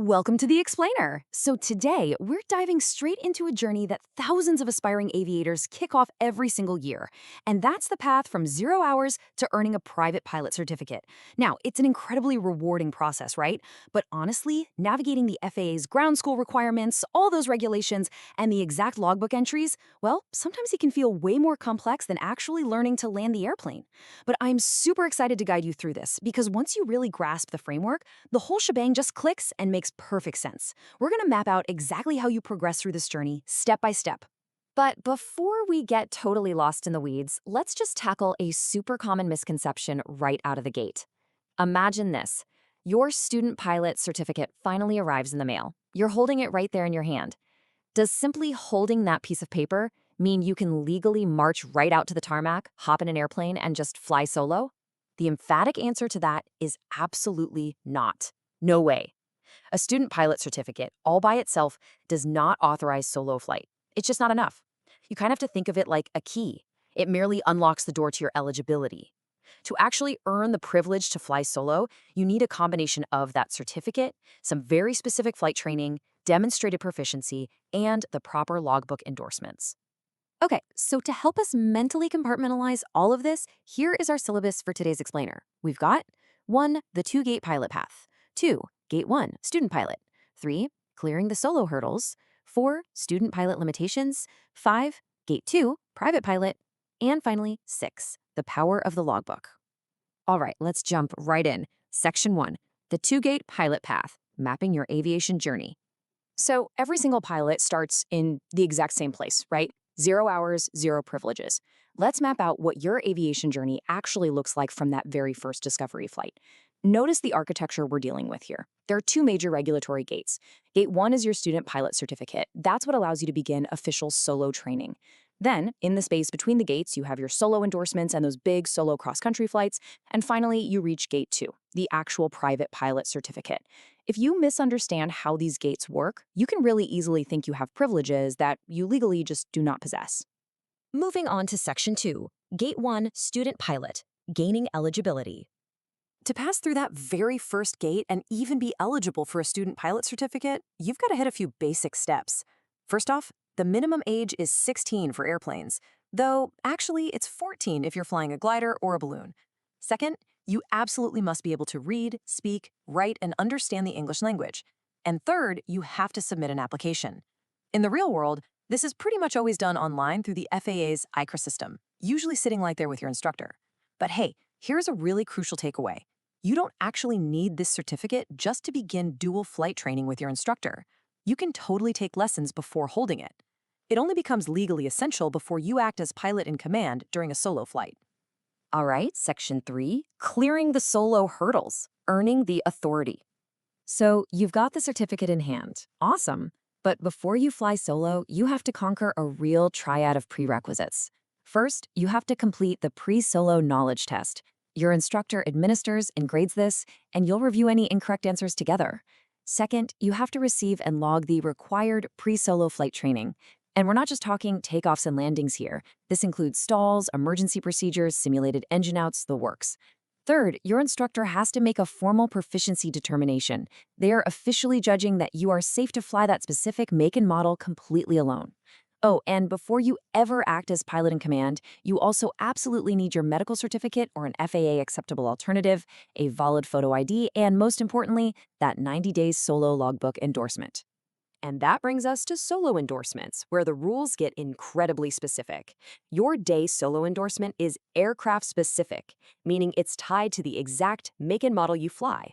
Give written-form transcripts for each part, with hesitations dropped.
Welcome to the Explainer. So today, we're diving straight into a journey that thousands of aspiring aviators kick off every single year. And that's the path from 0 hours to earning a private pilot certificate. Now, it's an incredibly rewarding process, right? But honestly, navigating the FAA's ground school requirements, all those regulations, and the exact logbook entries, well, sometimes it can feel way more complex than actually learning to land the airplane. But I'm super excited to guide you through this because once you really grasp the framework, the whole shebang just clicks and makes perfect sense. We're going to map out exactly how you progress through this journey, step by step. But before we get totally lost in the weeds, let's just tackle a super common misconception right out of the gate. Imagine this. Your student pilot certificate finally arrives in the mail. You're holding it right there in your hand. Does simply holding that piece of paper mean you can legally march right out to the tarmac, hop in an airplane, and just fly solo? The emphatic answer to that is absolutely not. No way. A student pilot certificate, all by itself, does not authorize solo flight. It's just not enough. You kind of have to think of it like a key. It merely unlocks the door to your eligibility. To actually earn the privilege to fly solo, you need a combination of that certificate, some very specific flight training, demonstrated proficiency, and the proper logbook endorsements. Okay, so to help us mentally compartmentalize all of this, here is our syllabus for today's explainer. We've got 1. The two-gate pilot path. 2. Gate 1, student pilot. 3. Clearing the solo hurdles. 4. Student pilot limitations. 5. Gate 2, private pilot. And finally, 6. The power of the logbook. All right, let's jump right in. Section 1. The two-gate pilot path, mapping your aviation journey. So every single pilot starts in the exact same place, right? 0 hours, 0 privileges. Let's map out what your aviation journey actually looks like from that very first discovery flight. Notice the architecture we're dealing with here. There are 2 major regulatory gates. Gate 1 is your student pilot certificate. That's what allows you to begin official solo training. Then, in the space between the gates, you have your solo endorsements and those big solo cross-country flights. And finally, you reach Gate 2, the actual private pilot certificate. If you misunderstand how these gates work, you can really easily think you have privileges that you legally just do not possess. Moving on to Section 2, Gate 1, Student Pilot, Gaining Eligibility. To pass through that very first gate and even be eligible for a student pilot certificate, you've got to hit a few basic steps. First off, the minimum age is 16 for airplanes, though actually it's 14 if you're flying a glider or a balloon. Second, you absolutely must be able to read, speak, write, and understand the English language. And third, you have to submit an application. In the real world, this is pretty much always done online through the FAA's ICRA system, usually sitting right there with your instructor. But hey, here's a really crucial takeaway. You don't actually need this certificate just to begin dual flight training with your instructor. You can totally take lessons before holding it. It only becomes legally essential before you act as pilot in command during a solo flight. All right, Section 3, clearing the solo hurdles, earning the authority. So you've got the certificate in hand. Awesome. But before you fly solo, you have to conquer a real triad of prerequisites. First, you have to complete the pre-solo knowledge test. Your instructor administers and grades this, and you'll review any incorrect answers together. Second, you have to receive and log the required pre-solo flight training. And we're not just talking takeoffs and landings here. This includes stalls, emergency procedures, simulated engine outs, the works. Third, your instructor has to make a formal proficiency determination. They are officially judging that you are safe to fly that specific make and model completely alone. Oh, and before you ever act as pilot in command, you also absolutely need your medical certificate or an FAA acceptable alternative, a valid photo ID, and most importantly, that 90 days solo logbook endorsement. And that brings us to solo endorsements, where the rules get incredibly specific. Your day solo endorsement is aircraft specific, meaning it's tied to the exact make and model you fly.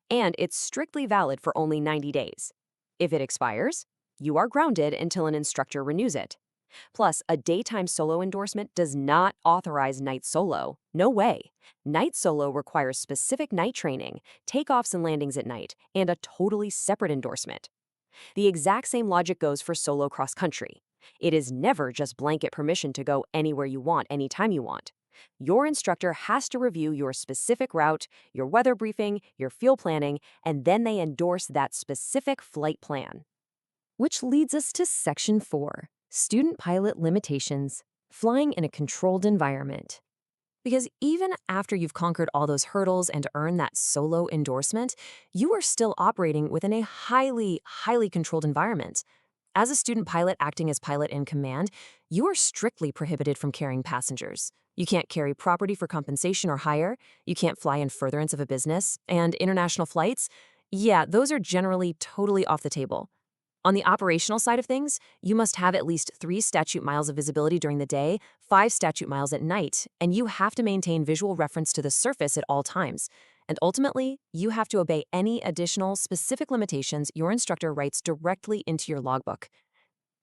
And it's strictly valid for only 90 days. If it expires, you are grounded until an instructor renews it. Plus, a daytime solo endorsement does not authorize night solo. No way. Night solo requires specific night training, takeoffs and landings at night, and a totally separate endorsement. The exact same logic goes for solo cross-country. It is never just blanket permission to go anywhere you want, anytime you want. Your instructor has to review your specific route, your weather briefing, your fuel planning, and then they endorse that specific flight plan. Which leads us to Section 4, Student Pilot Limitations, Flying in a Controlled Environment. Because even after you've conquered all those hurdles and earned that solo endorsement, you are still operating within a highly controlled environment. As a student pilot acting as pilot in command, you are strictly prohibited from carrying passengers. You can't carry property for compensation or hire, you can't fly in furtherance of a business, and international flights, yeah, those are generally totally off the table. On the operational side of things, you must have at least 3 statute miles of visibility during the day, 5 statute miles at night, and you have to maintain visual reference to the surface at all times. And ultimately, you have to obey any additional specific limitations your instructor writes directly into your logbook.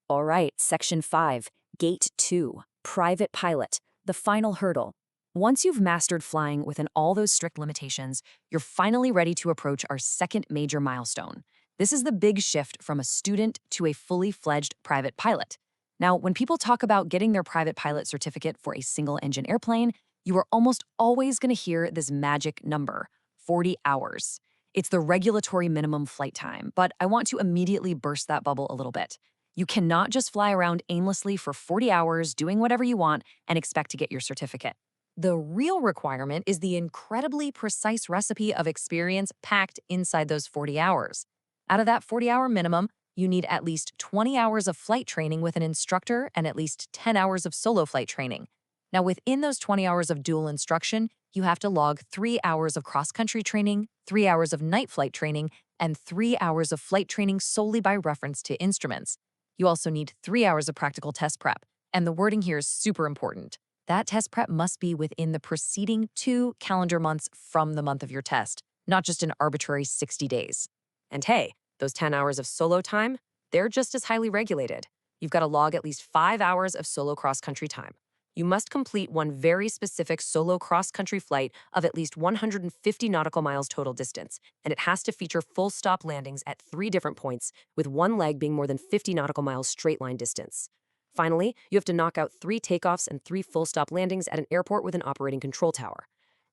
All right, Section 5, Gate 2, Private Pilot, the final hurdle. Once you've mastered flying within all those strict limitations, you're finally ready to approach our second major milestone. This is the big shift from a student to a fully fledged private pilot. Now, when people talk about getting their private pilot certificate for a single-engine airplane, you are almost always going to hear this magic number, 40 hours. It's the regulatory minimum flight time, but I want to immediately burst that bubble a little bit. You cannot just fly around aimlessly for 40 hours doing whatever you want and expect to get your certificate. The real requirement is the incredibly precise recipe of experience packed inside those 40 hours. Out of that 40-hour minimum, you need at least 20 hours of flight training with an instructor and at least 10 hours of solo flight training. Now, within those 20 hours of dual instruction, you have to log 3 hours of cross-country training, 3 hours of night flight training, and 3 hours of flight training solely by reference to instruments. You also need 3 hours of practical test prep, and the wording here is super important. That test prep must be within the preceding 2 calendar months from the month of your test, not just an arbitrary 60 days. And hey, those 10 hours of solo time, they're just as highly regulated. You've got to log at least 5 hours of solo cross-country time. You must complete one very specific solo cross-country flight of at least 150 nautical miles total distance, and it has to feature full-stop landings at 3 different points, with one leg being more than 50 nautical miles straight-line distance. Finally, you have to knock out 3 takeoffs and 3 full-stop landings at an airport with an operating control tower.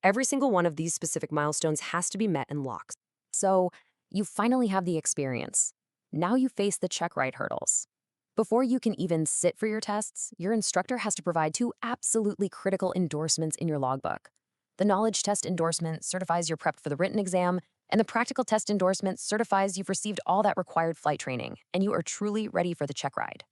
Every single one of these specific milestones has to be met and locked. So, you finally have the experience. Now you face the check ride hurdles. Before you can even sit for your tests, your instructor has to provide 2 absolutely critical endorsements in your logbook. The knowledge test endorsement certifies you're prepped for the written exam, and the practical test endorsement certifies you've received all that required flight training, and you are truly ready for the check ride.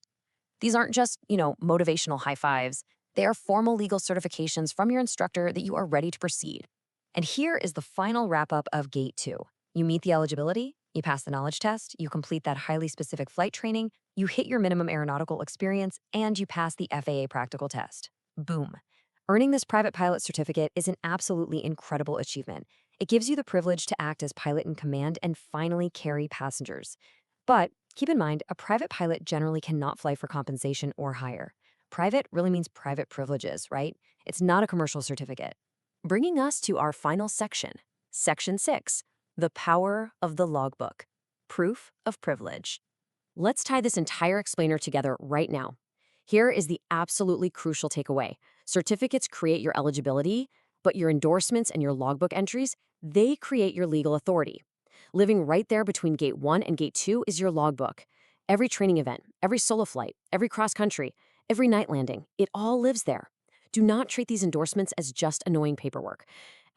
These aren't just, motivational high fives. They are formal legal certifications from your instructor that you are ready to proceed. And here is the final wrap-up of Gate 2. You meet the eligibility, you pass the knowledge test, you complete that highly specific flight training, you hit your minimum aeronautical experience, and you pass the FAA practical test. Boom. Earning this private pilot certificate is an absolutely incredible achievement. It gives you the privilege to act as pilot in command and finally carry passengers. But keep in mind, a private pilot generally cannot fly for compensation or hire. Private really means private privileges, right? It's not a commercial certificate. Bringing us to our final section, Section 6, the power of the logbook, proof of privilege. Let's tie this entire explainer together right now. Here is the absolutely crucial takeaway. Certificates create your eligibility, but your endorsements and your logbook entries, they create your legal authority. Living right there between Gate 1 and Gate 2 is your logbook. Every training event, every solo flight, every cross-country, every night landing, it all lives there. Do not treat these endorsements as just annoying paperwork.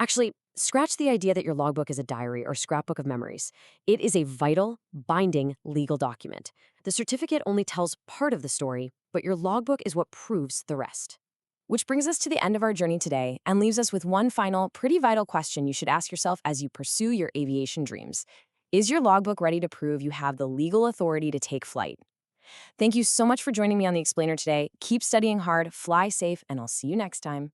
Actually, scratch the idea that your logbook is a diary or scrapbook of memories. It is a vital, binding legal document. The certificate only tells part of the story, but your logbook is what proves the rest. Which brings us to the end of our journey today and leaves us with one final, pretty vital question you should ask yourself as you pursue your aviation dreams. Is your logbook ready to prove you have the legal authority to take flight? Thank you so much for joining me on The Explainer today. Keep studying hard, fly safe, and I'll see you next time.